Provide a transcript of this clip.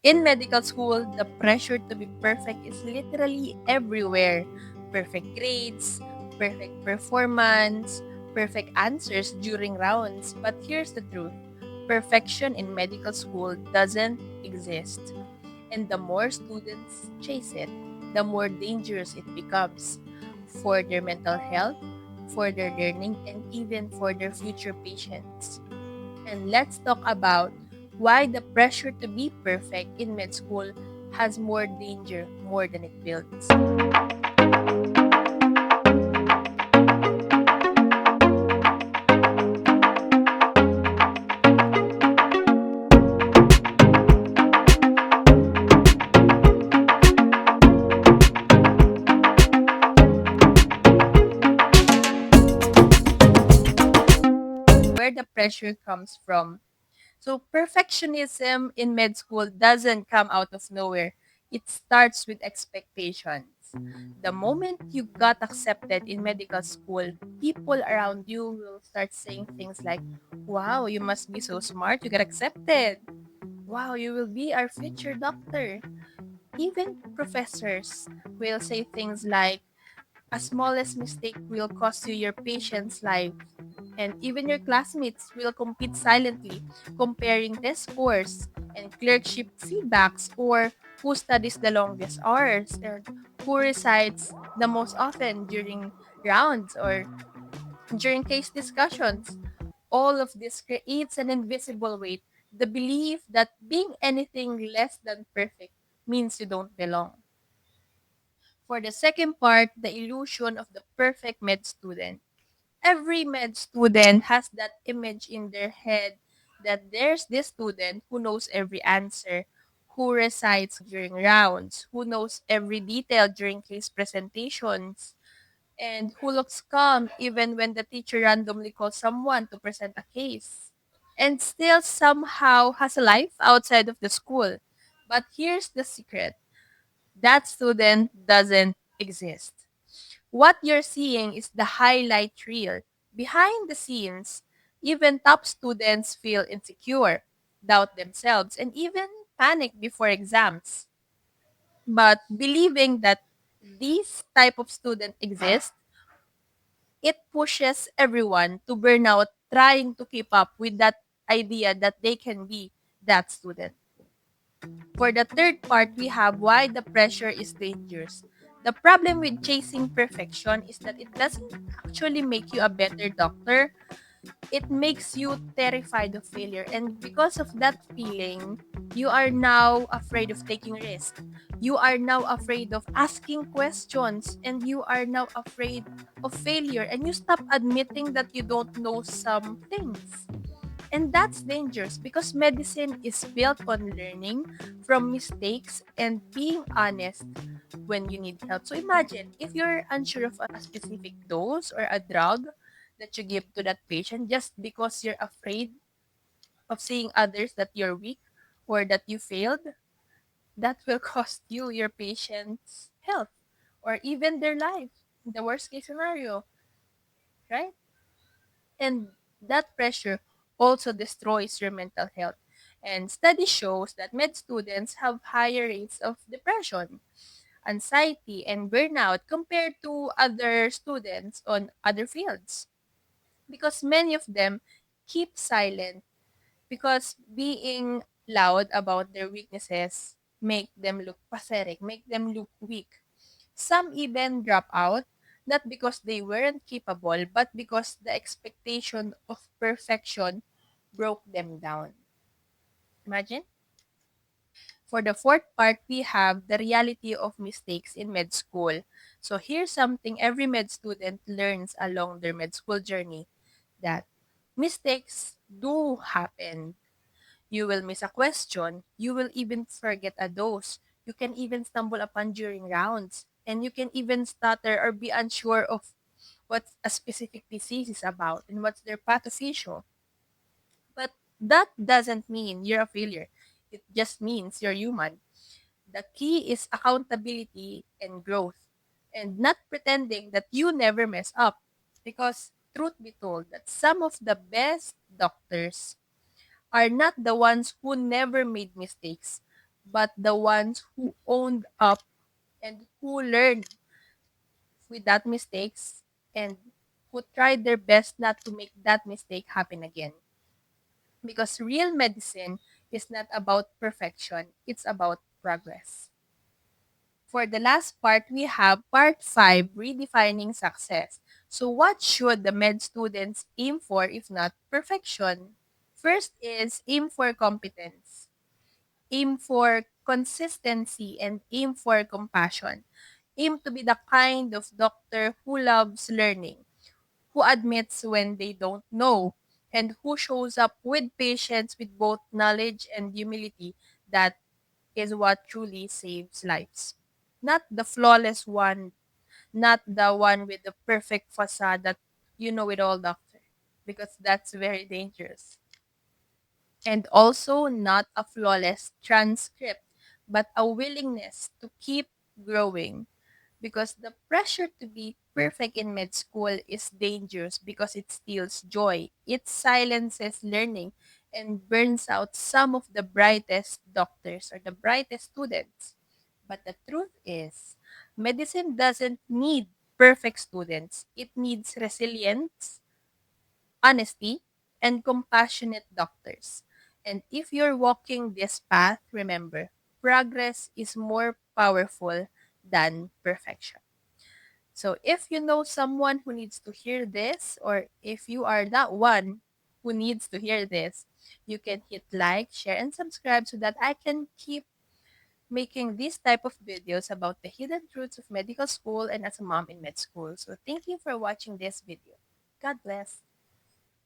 In medical school, the pressure to be perfect is literally everywhere. Perfect grades, perfect performance, perfect answers during rounds. But here's the truth: perfection in medical school doesn't exist. And the more students chase it, the more dangerous it becomes for their mental health, for their learning, and even for their future patients. And let's talk about why the pressure to be perfect in med school has more danger more than it builds. Where the pressure comes from. So, perfectionism in med school doesn't come out of nowhere. It starts with expectations. The moment you got accepted in medical school, people around you will start saying things like, "Wow, you must be so smart, you got accepted. Wow, you will be our future doctor." Even professors will say things like, "A smallest mistake will cost you your patient's life." And even your classmates will compete silently, comparing test scores and clerkship feedbacks, or who studies the longest hours and who recites the most often during rounds or during case discussions. All of this creates an invisible weight, the belief that being anything less than perfect means you don't belong. For the second part, the illusion of the perfect med student. Every med student has that image in their head that there's this student who knows every answer, who recites during rounds, who knows every detail during case presentations, and who looks calm even when the teacher randomly calls someone to present a case, and still somehow has a life outside of the school. But here's the secret: that student doesn't exist. What you're seeing is the highlight reel. Behind the scenes, even top students feel insecure, doubt themselves, and even panic before exams. But believing that these type of student exist, it pushes everyone to burn out trying to keep up with that idea that they can be that student. For the third part, we have why the pressure is dangerous. The problem with chasing perfection is that it doesn't actually make you a better doctor. It makes you terrified of failure. And because of that feeling, you are now afraid of taking risks. You are now afraid of asking questions. And you are now afraid of failure. And you stop admitting that you don't know some things. And that's dangerous because medicine is built on learning from mistakes and being honest when you need help. So imagine if you're unsure of a specific dose or a drug that you give to that patient just because you're afraid of seeing others that you're weak or that you failed, that will cost you your patient's health or even their life in the worst case scenario, right? And that pressure also destroys your mental health. And study shows that med students have higher rates of depression, anxiety, and burnout compared to other students on other fields. Because many of them keep silent because being loud about their weaknesses make them look pathetic, make them look weak. Some even drop out, not because they weren't capable, but because the expectation of perfection broke them down. Imagine? For the fourth part, we have the reality of mistakes in med school. So here's something every med student learns along their med school journey, that mistakes do happen. You will miss a question. You will even forget a dose. You can even stumble upon during rounds. And you can even stutter or be unsure of what a specific disease is about and what's their pathophysiology. But that doesn't mean you're a failure. It just means you're human. The key is accountability and growth, and not pretending that you never mess up. Because, truth be told, that some of the best doctors are not the ones who never made mistakes, but the ones who owned up and who learned without mistakes and who tried their best not to make that mistake happen again. Because real medicine is not about perfection, it's about progress. For the last part, we have part 5, redefining success. So, what should the med students aim for if not perfection? First is aim for competence, aim for consistency, and aim for compassion. Aim to be the kind of doctor who loves learning, who admits when they don't know, and who shows up with patience, with both knowledge and humility. That is what truly saves lives. Not the flawless one, not the one with the perfect facade that you know it all, doctor, because that's very dangerous. And also not a flawless transcript, but a willingness to keep growing, because the pressure to be perfect in med school is dangerous because it steals joy, it silences learning, and burns out some of the brightest doctors or the brightest students. But the truth is, medicine doesn't need perfect students, it needs resilience, honesty, and compassionate doctors. And if you're walking this path, remember, progress is more powerful than perfection. So if you know someone who needs to hear this, or if you are that one who needs to hear this, you can hit like, share, and subscribe so that I can keep making this type of videos about the hidden truths of medical school and as a mom in med school. So thank you for watching this video. God bless.